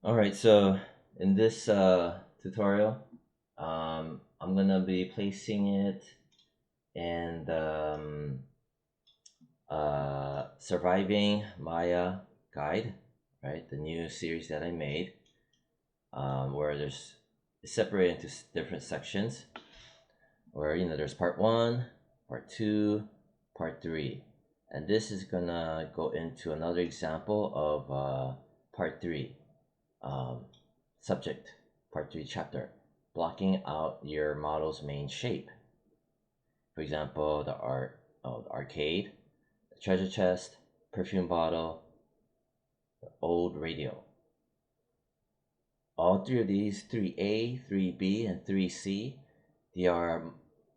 Alright, so in this tutorial, I'm gonna be placing it in the Surviving Maya guide, right? The new series that I made, where it's separated into different sections, where there's part 1, part 2, part 3, and this is gonna go into another example of part 3. Subject, part 3 chapter, blocking out your model's main shape. For example, the arcade, the treasure chest, perfume bottle, the old radio. All three of these, 3A, 3B, and 3C, they are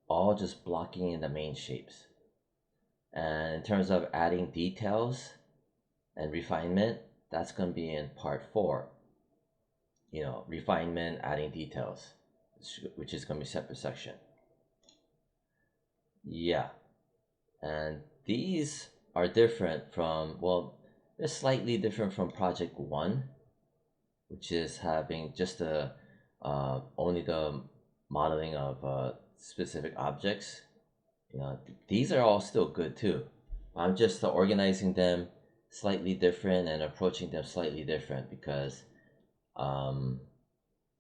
all just blocking in the main shapes. And in terms of adding details and refinement, that's going to be in part 4. Refinement, adding details, which is going to be a separate section. Yeah, and these are different from, well, they're slightly different from project 1, which is having just only the modeling of specific objects. These are all still good too. I'm just organizing them slightly different and approaching them slightly different because I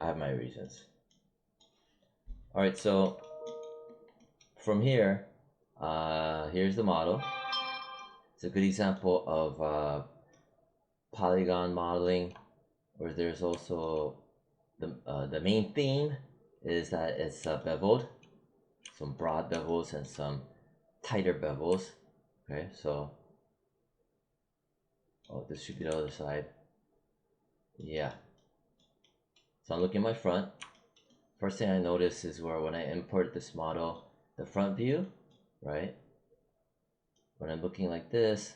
have my reasons. All right, so from here, here's the model. It's a good example of polygon modeling, where there's also the main theme is that it's beveled, some broad bevels and some tighter bevels. Okay, so this should be the other side. Yeah. So I'm looking at my front. First thing I notice is where when I import this model, the front view, right? When I'm looking like this,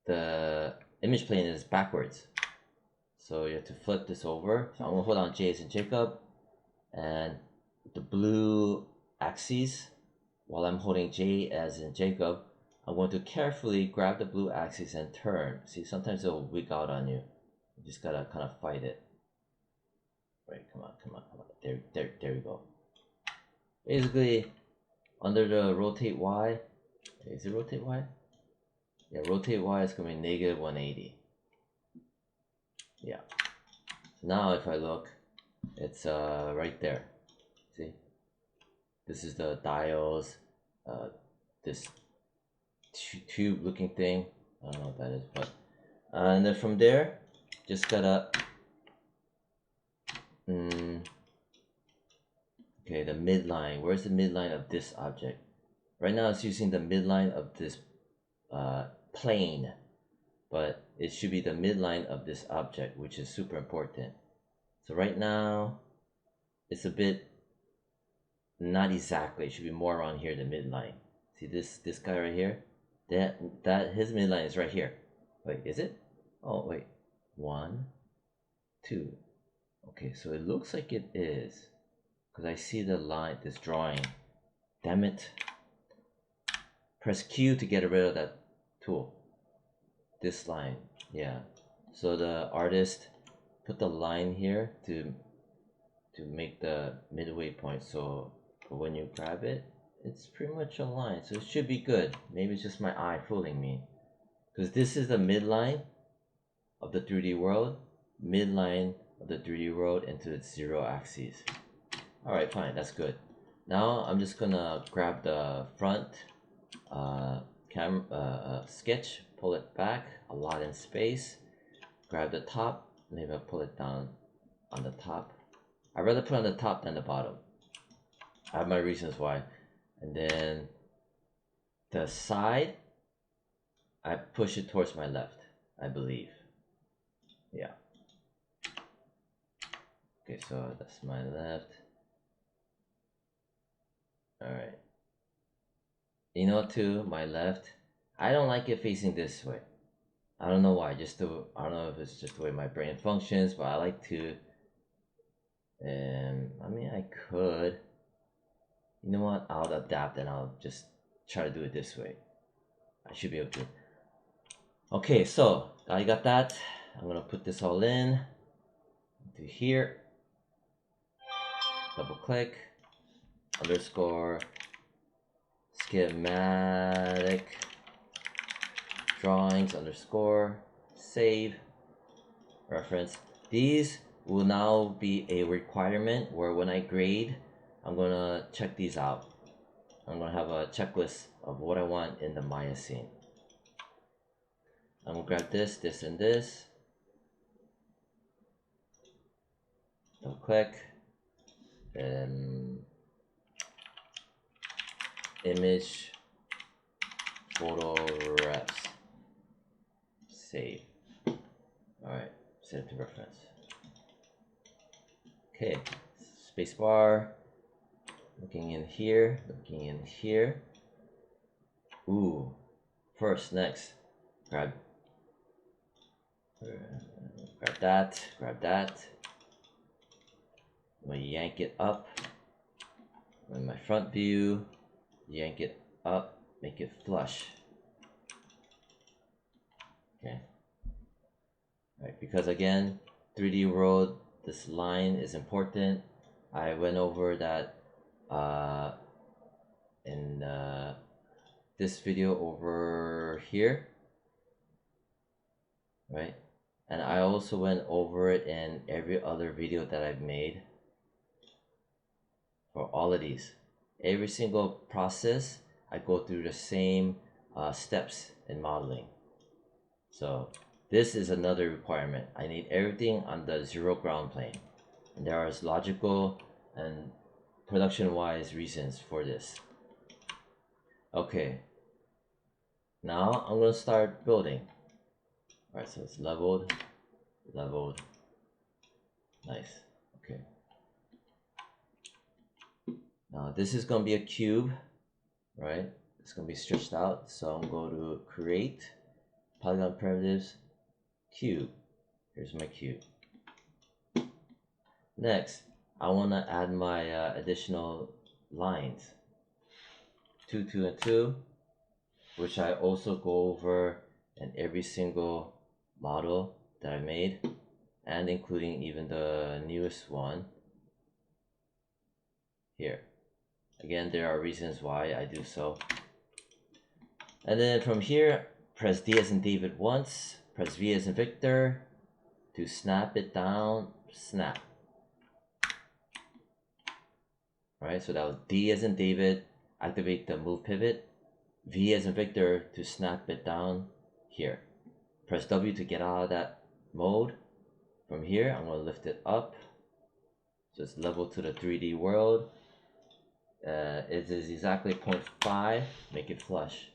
the image plane is backwards. So you have to flip this over. So I'm gonna hold on J as in Jacob, and the blue axis, while I'm holding J as in Jacob, I'm going to carefully grab the blue axis and turn. See, sometimes it'll wig out on you. You just gotta kind of fight it. Right, come on. There we go. Basically, under the rotate Y, is it rotate Y? Yeah, rotate Y is gonna be negative 180. Yeah. So now if I look, it's right there. See? This is the dials, this tube looking thing. I don't know what that is, but and then from there, just gotta okay, the midline. Where's the midline of this object? Right now it's using the midline of this plane, but it should be the midline of this object, which is super important. So right now it's a bit not exactly. It should be more around here, the midline. See this guy right here? That his midline is right here. Wait, is it? Oh wait, 1, 2. Okay, so it looks like it is, because I see the line, this drawing. Damn it. Press Q to get rid of that tool. This line, yeah. So the artist put the line here to make the midway point, so when you grab it, it's pretty much a line, so it should be good. Maybe it's just my eye fooling me, because this is the midline of the 3D world, midline of the 3D world into its 0 axis. Alright, fine, that's good. Now I'm just gonna grab the front sketch, pull it back a lot in space, grab the top, maybe I'll pull it down on the top. I'd rather put on the top than the bottom. I have my reasons why. And then the side, I push it towards my left, I believe. Yeah. Okay, so that's my left. Alright. To my left, I don't like it facing this way. I don't know why, I don't know if it's just the way my brain functions, but I like to, I mean, I could, you know what, I'll adapt and I'll just try to do it this way. I should be able to. Okay, so I got that. I'm gonna put this all in. to here, double click, underscore schematic drawings underscore save reference. These will now be a requirement where when I grade, I'm gonna check these out. I'm gonna have a checklist of what I want in the Maya scene. I'm gonna grab this, this, and this. Double click. Image photo reps. Save. Alright, set it to reference. Okay, spacebar. Looking in here, looking in here. Ooh, first, next, grab that, grab that. I'm gonna yank it up. In my front view, yank it up, make it flush. Okay. Alright, because again, 3D world, this line is important. I went over that in this video over here, right? And I also went over it in every other video that I've made for all of these. Every single process, I go through the same steps in modeling. So this is another requirement. I need everything on the 0 ground plane. And there are logical and production-wise reasons for this. Okay. Now I'm gonna start building. Alright, so it's leveled, leveled. Nice. Okay. Now this is gonna be a cube, right? It's gonna be stretched out. So I'm going to create polygon primitives cube. Here's my cube. Next, I wanna add my additional lines. 2, 2, and 2, which I also go over in every single model that I made, and including even the newest one here. Again, there are reasons why I do so. And then from here, press D as in David once, press V as in Victor to snap it down, snap. Alright, so that was D as in David, activate the move pivot, V as in Victor to snap it down here. Press W to get out of that mode. From here, I'm going to lift it up. So it's level to the 3D world. It is exactly 0.5, make it flush.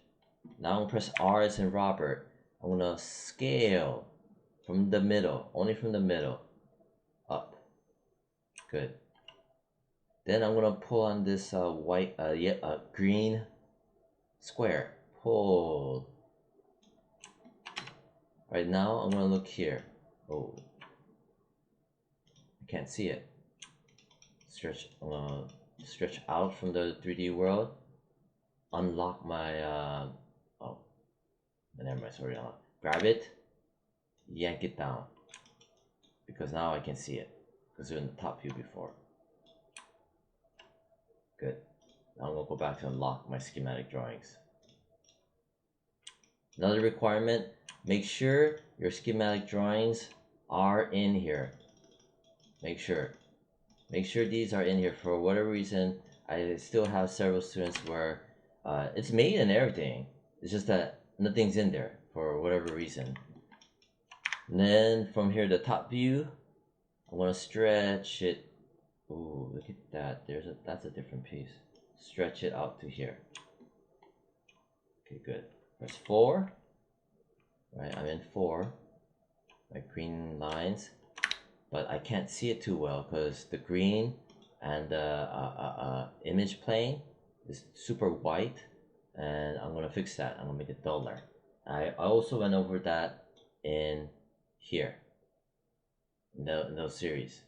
Now I'm going to press R as in Robert. I'm going to scale from the middle, only from the middle, up. Good. Then I'm going to pull on this green square. Pull. Right now, I'm going to look here. Oh, I can't see it. Stretch. I'm going to stretch out from the 3D world. Unlock my oh, never mind. Sorry, grab it, yank it down, because now I can see it because they're in the top view before. Good. Now I'm gonna go back to unlock my schematic drawings. Another requirement: make sure your schematic drawings are in here. Make sure these are in here. For whatever reason, I still have several students where it's made and everything. It's just that nothing's in there for whatever reason. And then from here, the top view, I want to stretch it. Ooh, look at that. That's a different piece. Stretch it out to here. Okay, good. Press 4. Right, I'm in 4. My green lines, but I can't see it too well because the green and the image plane is super white, and I'm gonna fix that. I'm gonna make it duller. I also went over that in here, in those series.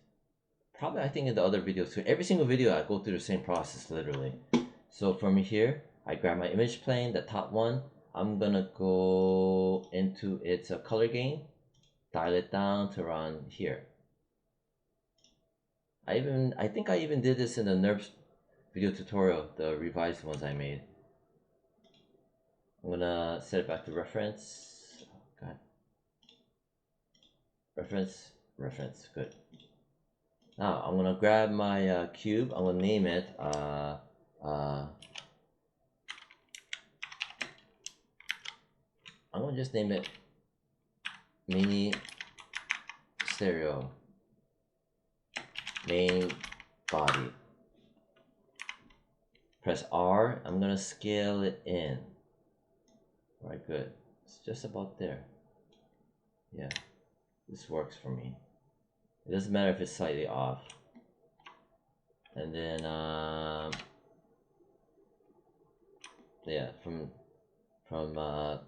Probably, I think in the other videos too. Every single video I go through the same process literally. So from here, I grab my image plane, the top one. I'm gonna go into its color gain, dial it down to around here. I think I even did this in the NERPS video tutorial, the revised ones I made. I'm gonna set it back to reference. Oh, God. Reference, good. Now I'm gonna grab my cube. I'm gonna name it I'm gonna just name it mini stereo main body. Press R. I'm gonna scale it in. Alright, good. It's just about there. Yeah, this works for me. It doesn't matter if it's slightly off. And then yeah, from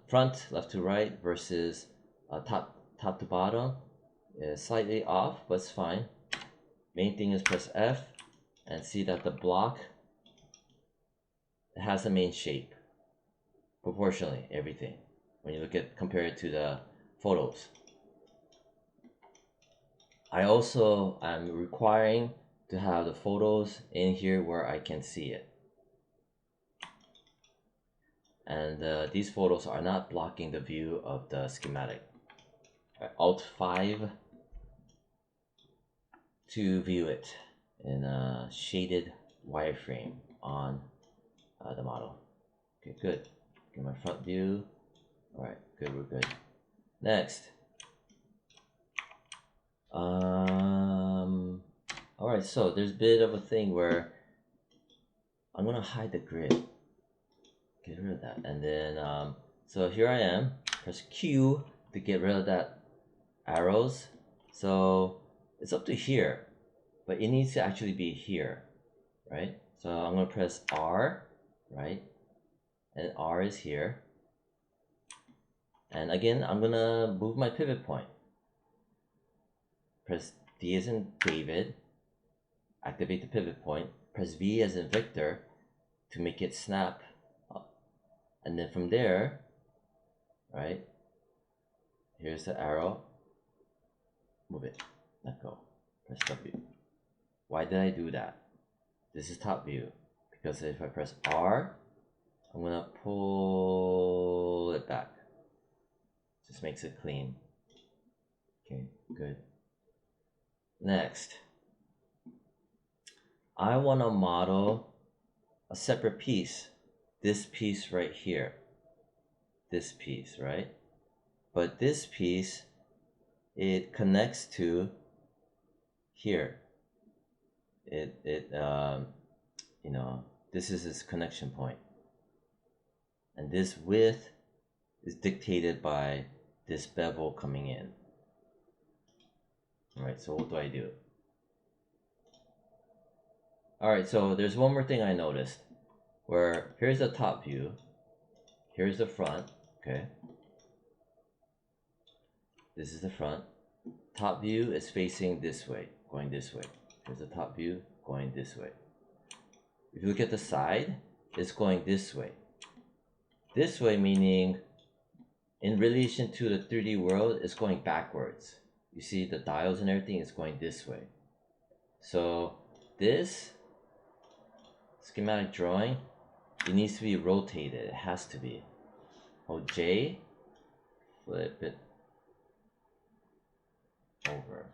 front left to right versus top to bottom is slightly off, but it's fine. Main thing is press F and see that the block has the main shape proportionally, everything, when you look at compare it to the photos. I'm requiring to have the photos in here where I can see it, and these photos are not blocking the view of the schematic. Alt 5 to view it in a shaded wireframe on the model. Okay, good. Get my front view. All right, good, we're good. Next. All right, so there's a bit of a thing where I'm gonna hide the grid. Get rid of that, and then so here I am. Press Q to get rid of that arrows. So it's up to here, but it needs to actually be here, right? So I'm gonna press R, right? And R is here. And again, I'm gonna move my pivot point. Press D as in David, activate the pivot point. Press V as in Victor to make it snap up. And then from there, right, here's the arrow. Move it, let go. Press W. Why did I do that? This is top view, because if I press R, I'm gonna pull it back. Just makes it clean. Okay, good. Next, I want to model a separate piece. This piece right here. This piece, right? But this piece, it connects to here. You know, this is its connection point. And this width is dictated by this bevel coming in. Alright, so what do I do? Alright, so there's one more thing I noticed, where here's the top view, here's the front, okay? This is the front. Top view is facing this way, going this way. Here's the top view, going this way. If you look at the side, it's going this way. This way meaning, in relation to the 3D world, it's going backwards. You see the dials and everything is going this way. So this schematic drawing, it needs to be rotated. It has to be. Hold J, flip it over.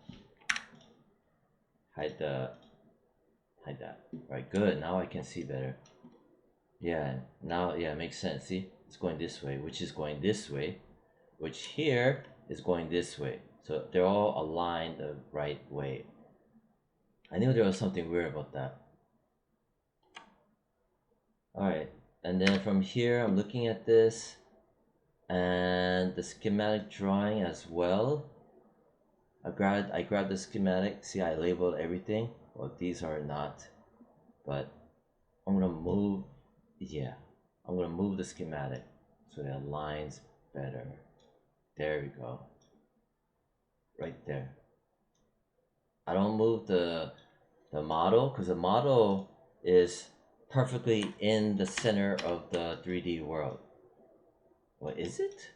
Hide that. Right, good. Now I can see better. Yeah, now, yeah, it makes sense. See, it's going this way, which is going this way, which here is going this way. So they're all aligned the right way. I knew there was something weird about that. Alright, and then from here, I'm looking at this and the schematic drawing as well. I grabbed the schematic. See, I labeled everything. Well, these are not, but I'm gonna move. Yeah, I'm gonna move the schematic so it aligns better. There we go. Right there. I don't move the model because the model is perfectly in the center of the 3D world. What is it?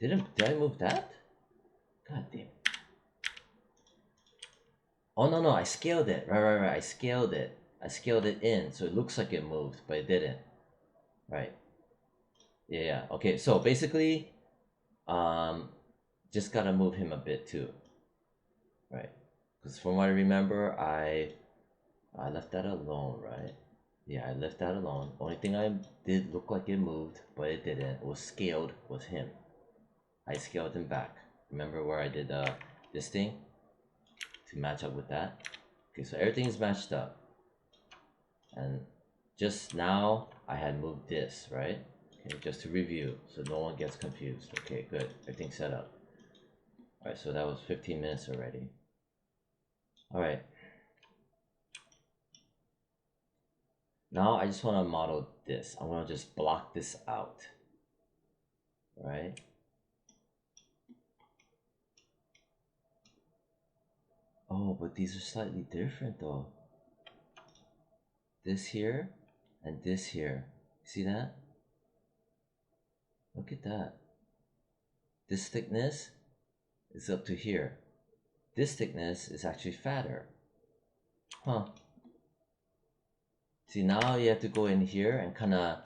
Did I move that? God damn it. Oh no, I scaled it. Right. I scaled it. I scaled it in, so it looks like it moved, but it didn't. Right. Yeah. Okay. So basically, um, just gotta move him a bit too. Right. Because from what I remember, I left that alone, right? Yeah, I left that alone. Only thing I did look like it moved, but it didn't. It was scaled was him. I scaled him back. Remember where I did this thing to match up with that? Okay, so everything is matched up. And just now I had moved this, right? Okay, just to review so no one gets confused. Okay, good. Everything's set up. Alright, so that was 15 minutes already. Alright. Now I just want to model this. I want to just block this out. Right? Oh, but these are slightly different though. This here and this here. See that? Look at that. This thickness is up to here. This thickness is actually fatter. Huh. See, now you have to go in here and kind of,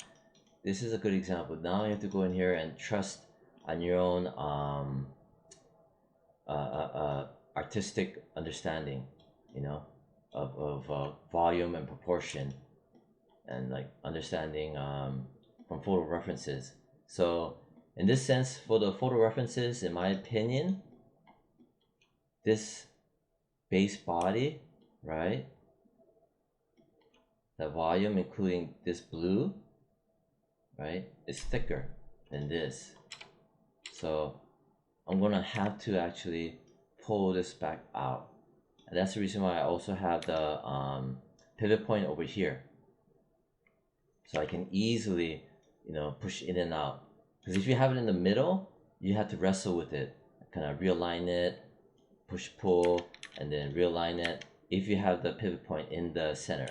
this is a good example. Now you have to go in here and trust on your own artistic understanding, you know, of volume and proportion, and like understanding from photo references. So in this sense, for the photo references, in my opinion, this base body, right, the volume including this blue, right, is thicker than this. So I'm gonna have to actually pull this back out, and that's the reason why I also have the pivot point over here, so I can easily, you know, push in and out. Because if you have it in the middle, you have to wrestle with it, kind of realign it, push pull, and then realign it. If you have the pivot point in the center,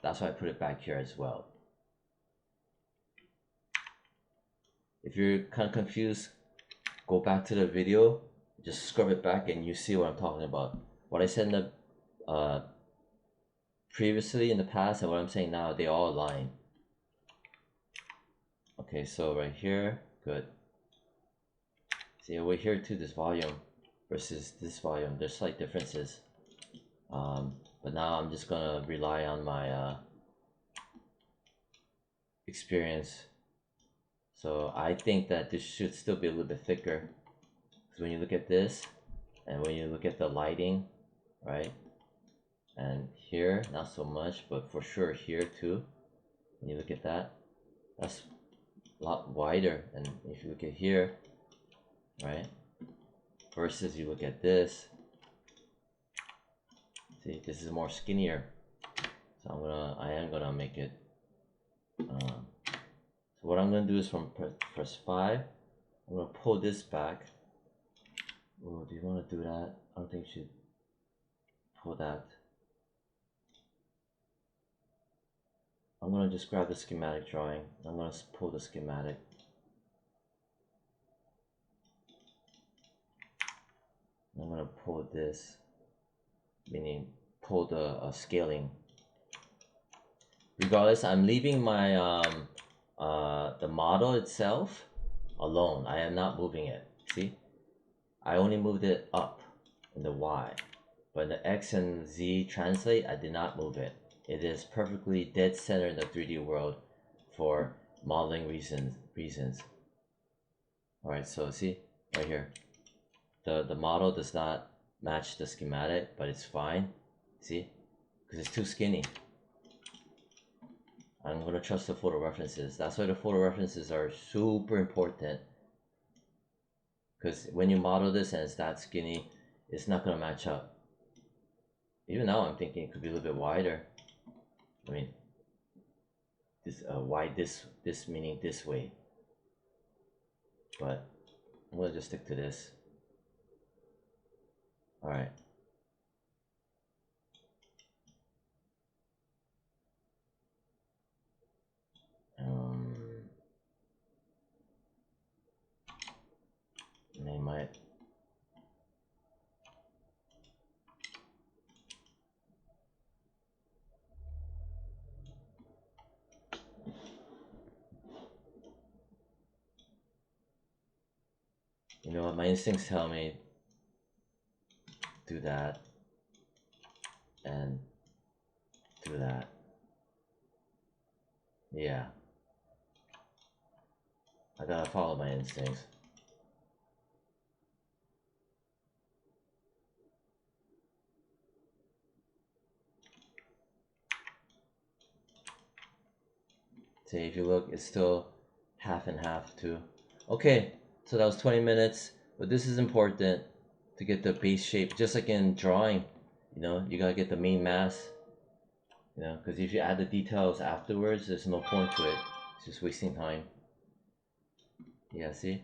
that's why I put it back here as well. If you're kind of confused, go back to the video, just scrub it back, and you see what I'm talking about. What I said in the previously in the past and what I'm saying now, they all align. Okay, so right here, good. See over here too, this volume versus this volume, there's slight differences. But now I'm just gonna rely on my experience. So I think that this should still be a little bit thicker. Because when you look at this, and when you look at the lighting, right? And here, not so much, but for sure here too. When you look at that, that's a lot wider. And if you look at here, right? Versus you look at this, see, this is more skinnier. So I am gonna make it. So what I'm gonna do is from press 5, I'm gonna pull this back. Oh, do you want to do that? I don't think you should pull that. I'm gonna just grab the schematic drawing. I'm gonna pull the schematic. I'm gonna pull this, meaning pull the scaling. Regardless, I'm leaving my the model itself alone. I am not moving it. See, I only moved it up in the Y, but in the X and Z translate, I did not move it. It is perfectly dead center in the 3D world for modeling reasons. All right, so see right here, the model does not match the schematic, but it's fine. See, because it's too skinny. I'm gonna trust the photo references. That's why the photo references are super important. Because when you model this and it's that skinny, it's not gonna match up. Even now, I'm thinking it could be a little bit wider. I mean, this wide this meaning this way. But I'm gonna just stick to this. All right. They might. my instincts tell me do that and do that. Yeah, I gotta follow my instincts. See, if you look, it's still half and half too. Okay, so that was 20 minutes, but this is important to get the base shape, just like in drawing, you know, you gotta get the main mass, you know, because if you add the details afterwards, there's no point to it. It's just wasting time. Yeah, see?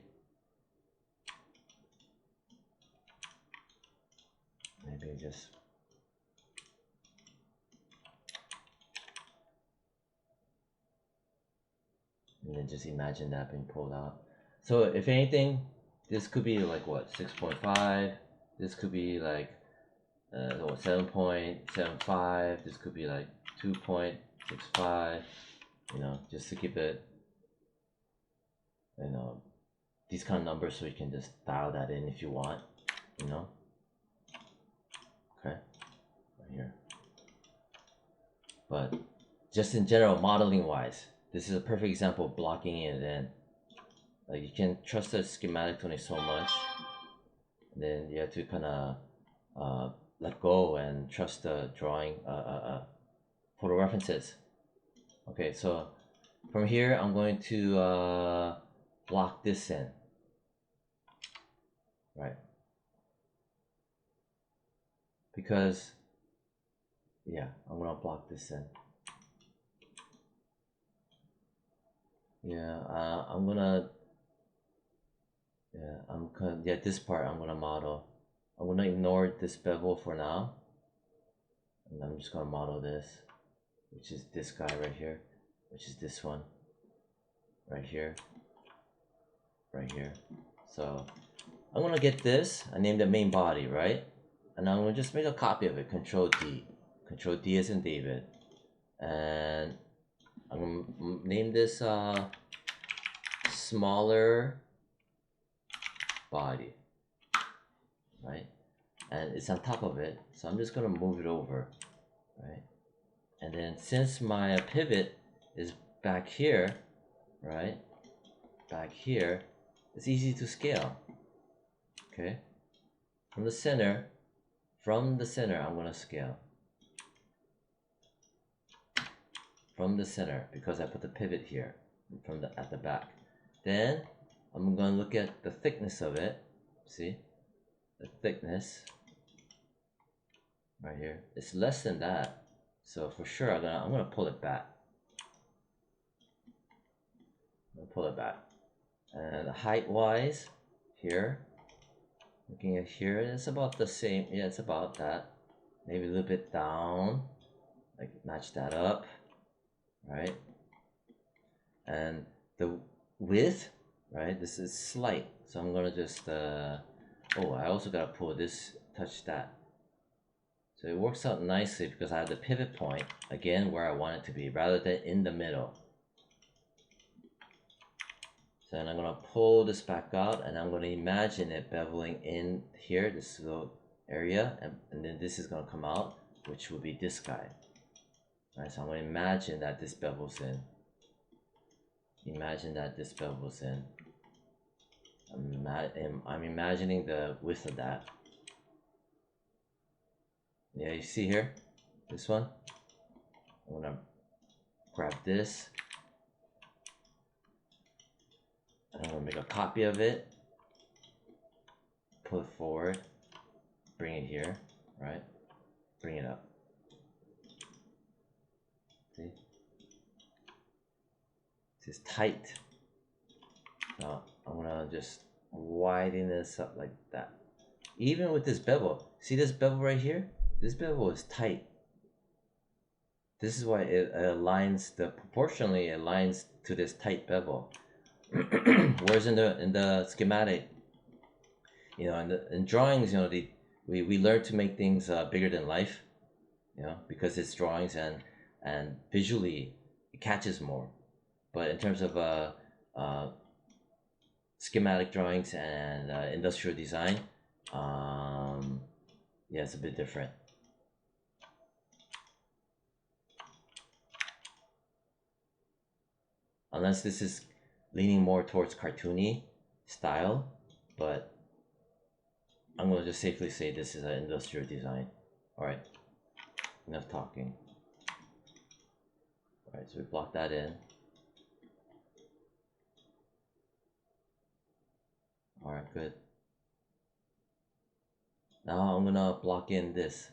Maybe just... and then just imagine that being pulled out. So if anything, this could be like what, 6.5, this could be like 7.75, this could be like 2.65, you know, just to keep it, you know, these kind of numbers, so you can just dial that in if you want, you know. Okay, right here. But just in general, modeling wise, this is a perfect example of blocking it in. Like, you can trust the schematic only so much, and then you have to kind of let go and trust the drawing photo references. Okay, so from here I'm going to block this in, right? Because yeah, I'm gonna block this in. Yeah, I'm gonna this part I'm gonna model. I'm gonna ignore this bevel for now, and I'm just gonna model this, which is this guy right here, which is this one right here, right here. So I'm gonna get this, I named the main body, right? And I'm gonna just make a copy of it, Control D. Control D as in David. And I'm gonna name this smaller body, right? And it's on top of it, so I'm just gonna move it over, right? And then since my pivot is back here, right? Back here, it's easy to scale. Okay? From the center, I'm gonna scale. From the center, because I put the pivot here, at the back. Then I'm gonna look at the thickness of it. See? The thickness right here. It's less than that. So for sure I'm gonna pull it back. And height wise, here, looking at here, it's about the same. Yeah, it's about that. Maybe a little bit down, like match that up, right? And the width, right, this is slight, so I'm gonna just oh, I also gotta pull this, touch that. So it works out nicely because I have the pivot point again where I want it to be rather than in the middle. So then I'm gonna pull this back out, and I'm gonna imagine it beveling in here, this little area, and then this is gonna come out, which will be this guy. Right, so I'm gonna imagine that this bevels in. Imagine that this bevels in. I'm imagining the width of that. Yeah, you see here, this one. I'm gonna grab this, and I'm gonna make a copy of it, pull it forward, bring it here, right? Bring it up. See? It's tight. Now I'm gonna just widen this up like that. Even with this bevel, see this bevel right here? This bevel is tight. This is why it aligns, proportionally aligns to this tight bevel. Whereas in the schematic, you know, in drawings, you know, we learn to make things bigger than life, you know, because it's drawings and visually it catches more. But in terms of schematic drawings and industrial design, yeah, it's a bit different. Unless this is leaning more towards cartoony style, but I'm going to just safely say this is an industrial design. Alright, enough talking. Alright, so we block that in. Alright, good. Now I'm gonna block in this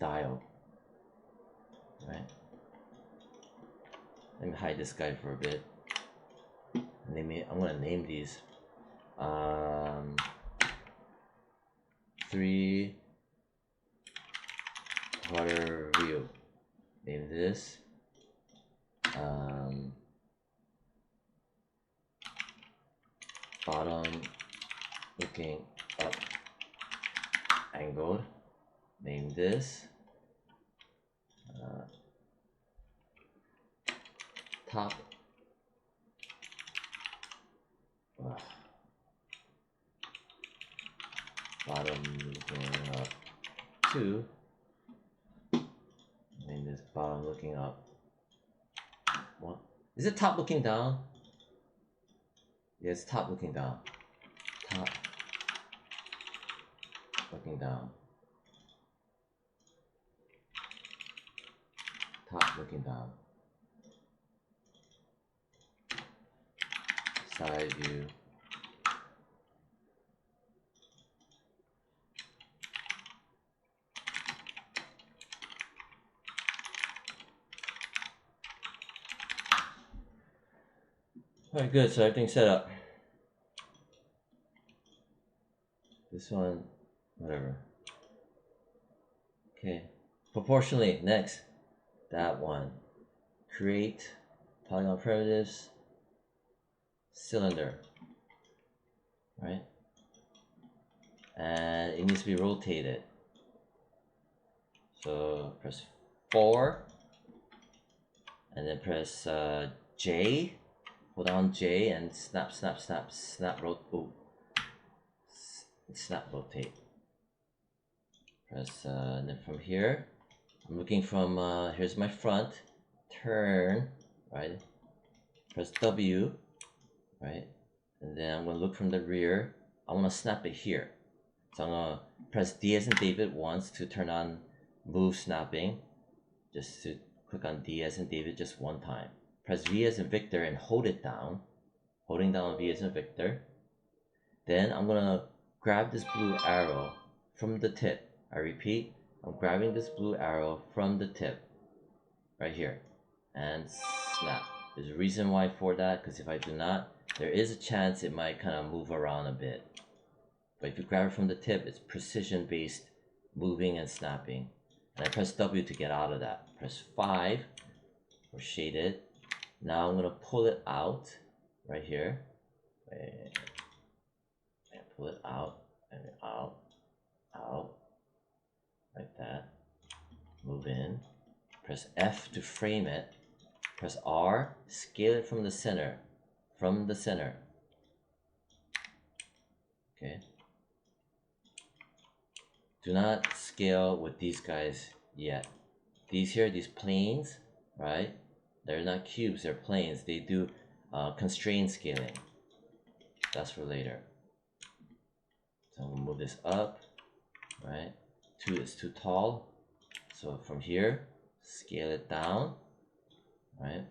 dial. Right. Let me hide this guy for a bit. I'm gonna name these 3-quarter view. Name this bottom looking up angled. Name this top bottom looking up 2. Name this bottom looking up. What is it? Top looking down? Yeah, it's top looking down. Top looking down. Top looking down. Side view. Alright, good, so everything's set up. This one, whatever. Okay, proportionally, next. That one. Create polygon primitives, cylinder. Right? And it needs to be rotated. So press 4, and then press J. Hold down J and snap, rotate. Press and then from here, I'm looking from here's my front. Turn, right? Press W, right? And then I'm gonna look from the rear. I want to snap it here. So I'm gonna press D as in David once to turn on move snapping. Just to click on D as in David just one time. Press V as in Victor and hold it down. Holding down V as in Victor. Then I'm gonna grab this blue arrow from the tip. I repeat, I'm grabbing this blue arrow from the tip right here and snap. There's a reason why for that, because if I do not, there is a chance it might kind of move around a bit. But if you grab it from the tip, it's precision based moving and snapping. And I press W to get out of that. Press 5 for shaded. Now I'm gonna pull it out right here. And pull it out and out, like that. Move in. Press F to frame it. Press R, scale it from the center. Okay. Do not scale with these guys yet. These here, these planes, right? They're not cubes, they're planes. They do constrained scaling. That's for later. So I'm gonna move this up, right? 2 is too tall. So from here, scale it down, right?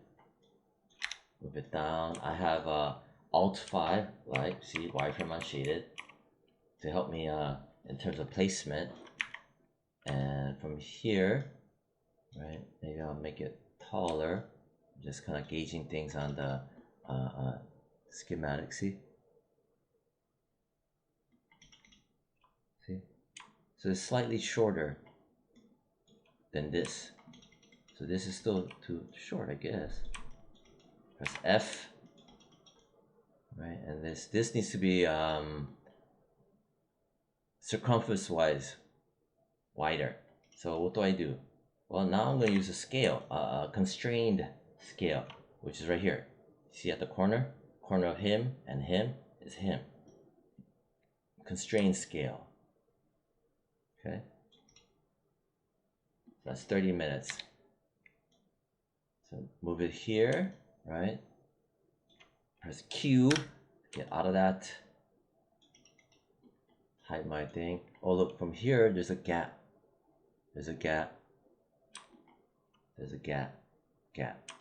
Move it down. I have Alt 5, like, see, wireframe unshaded, to help me in terms of placement. And from here, right, maybe I'll make it taller. Just kind of gauging things on the schematic, see? So it's slightly shorter than this. So this is still too short, I guess. Press F, right? And this needs to be circumference-wise wider. So what do I do? Well, now I'm going to use a scale, a constrained scale, which is right here. See at the corner of him and him is him. Constrained scale. Okay. That's 30 minutes. So move it here, right? Press Q, get out of that. Hide my thing. Oh look, from here there's a gap. There's a gap. There's a gap. Gap.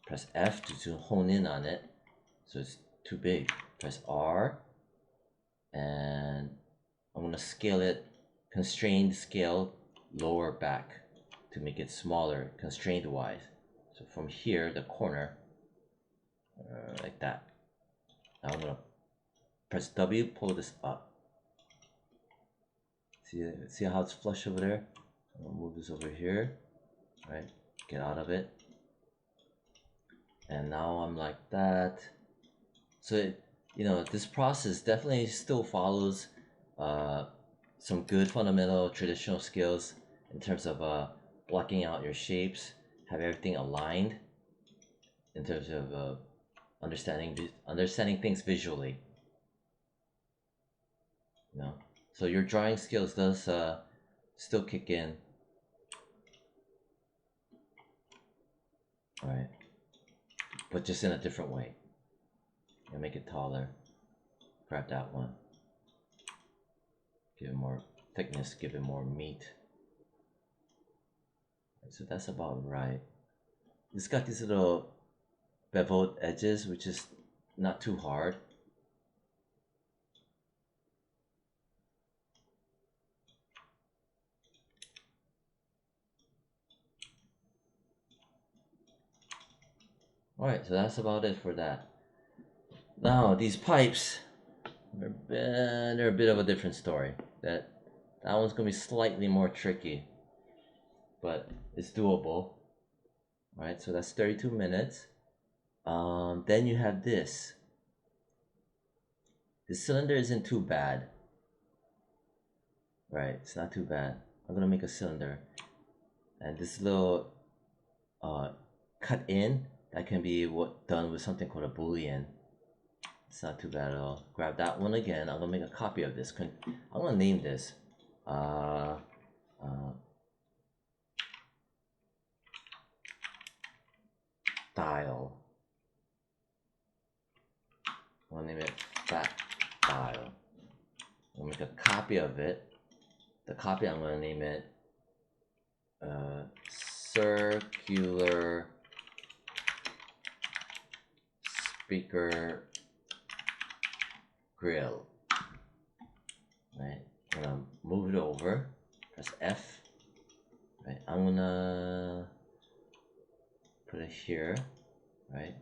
Press F to hone in on it. So it's too big. Press R. And I'm gonna scale it, constrained scale, lower back to make it smaller, constrained wise. So from here, the corner, like that. Now I'm gonna press W, pull this up. See how it's flush over there? I'll move this over here, right? Get out of it. And now I'm like that. So it, you know, this process definitely still follows some good fundamental traditional skills in terms of blocking out your shapes, have everything aligned in terms of understanding things visually. You know, so your drawing skills does still kick in. All right, but just in a different way. And make it taller. Grab that one. Give it more thickness, give it more meat. So that's about right. It's got these little beveled edges, which is not too hard. Alright, so that's about it for that. Now, these pipes, they're a bit of a different story. That one's going to be slightly more tricky, but it's doable. Alright, so that's 32 minutes. Then you have this. The cylinder isn't too bad. Right, it's not too bad. I'm going to make a cylinder. And this little cut in, that can be done with something called a boolean. It's not too bad at all. Grab that one again. I'm gonna make a copy of this. I'm gonna name this dial. I'm gonna name it fat dial. I'm gonna make a copy of it. The copy, I'm gonna name it circular speaker grill. Right, I'm gonna move it over, press F. Right, I'm gonna put it here. Right,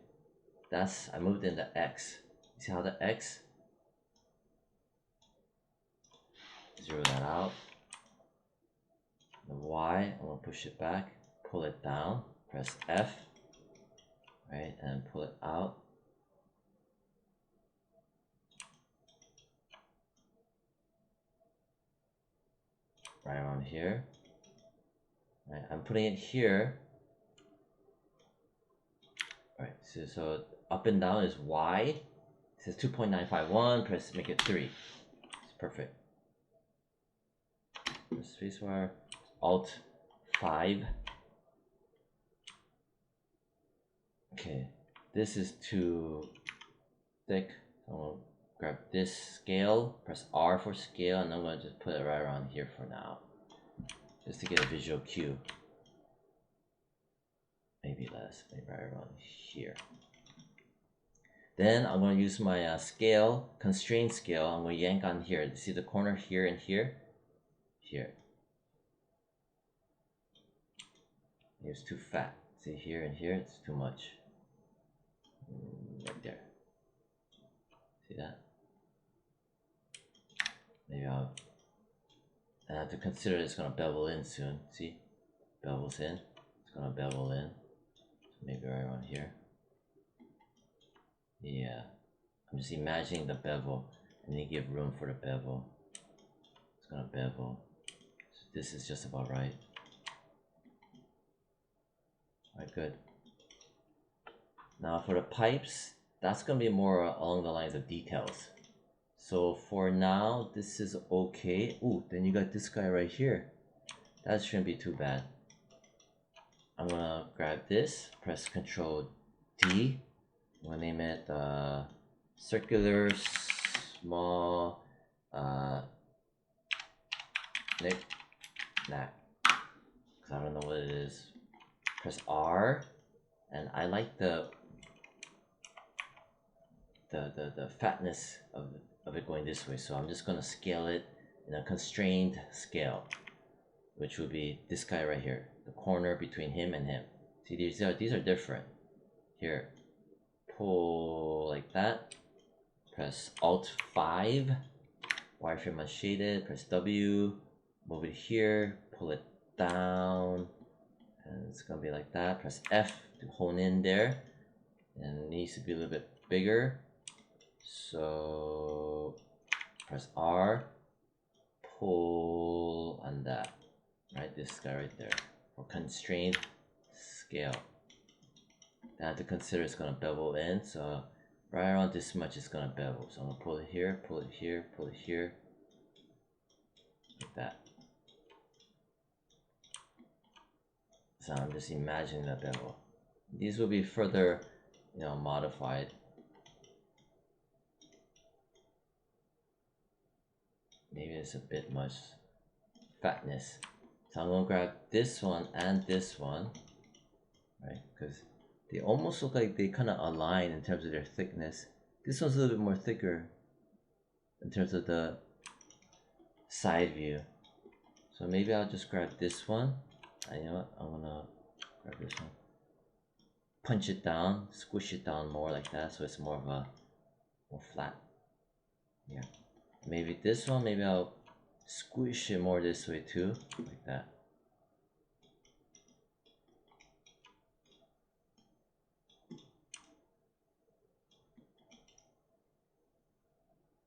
I moved in the X. You see how the X? Zero that out. The Y, I'm gonna push it back, pull it down, press F. Right, and pull it out. Right around here. Right, I'm putting it here. Right, so up and down is Y. It says 2.951. Press, make it 3. It's perfect. Press spacebar. Alt 5. Okay, this is too thick. So I'm gonna grab this scale. Press R for scale, and I'm gonna just put it right around here for now, just to get a visual cue. Maybe less, maybe right around here. Then I'm going to use my scale, constraint scale. I'm going to yank on here. See the corner here and here? Here. It's too fat. See here and here? It's too much. Right there. See that? Maybe I have to consider it's going to bevel in soon. See? Bevels in. It's going to bevel in. Maybe right around here. Yeah. I'm just imagining the bevel. And you give room for the bevel. It's going to bevel. So this is just about right. Alright, good. Now for the pipes, that's going to be more along the lines of details. So for now, this is okay. Ooh, then you got this guy right here. That shouldn't be too bad. I'm gonna grab this, press Control D. I'm gonna name it circular small knick knack. Cause I don't know what it is. Press R, and I like the fatness of it going this way, so I'm just gonna scale it in a constrained scale, which would be this guy right here, the corner between him and him. See, these are different. Here, pull like that, press Alt 5, wireframe unshaded, press W, move it here, pull it down, and it's gonna be like that. Press F to hone in there, and it needs to be a little bit bigger. So press R, pull on that, right? This guy right there for constrained scale. I have to consider it's gonna bevel in, so right around this much it's gonna bevel. So I'm gonna pull it here, pull it here, pull it here, like that. So I'm just imagining that bevel. These will be further, modified. Maybe it's a bit much fatness. So I'm gonna grab this one and this one, right? Because they almost look like they kind of align in terms of their thickness. This one's a little bit more thicker in terms of the side view. So maybe I'll just grab this one. And you know what? I'm gonna grab this one. Punch it down, squish it down more like that, so it's more of a more flat. Yeah. Maybe this one, maybe I'll squish it more this way too, like that.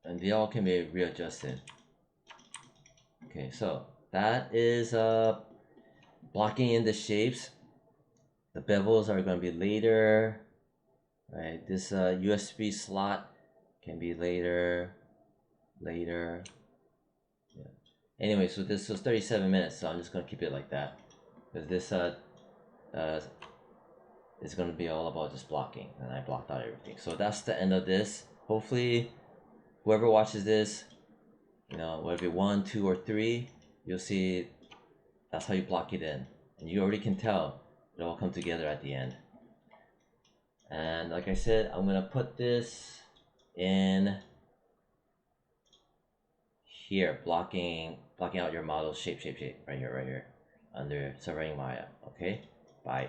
And they all can be readjusted. Okay, so that is blocking in the shapes. The bevels are going to be later, right? This USB slot can be later. Yeah. Anyway, so this was 37 minutes, so I'm just going to keep it like that, because this is going to be all about just blocking, and I blocked out everything. So that's the end of this. Hopefully whoever watches this, whether it be 1, 2, or 3, you'll see that's how you block it in, and you already can tell it all come together at the end. And like I said, I'm gonna put this in here, blocking out your model shape right here under Surveying Maya. Okay, bye.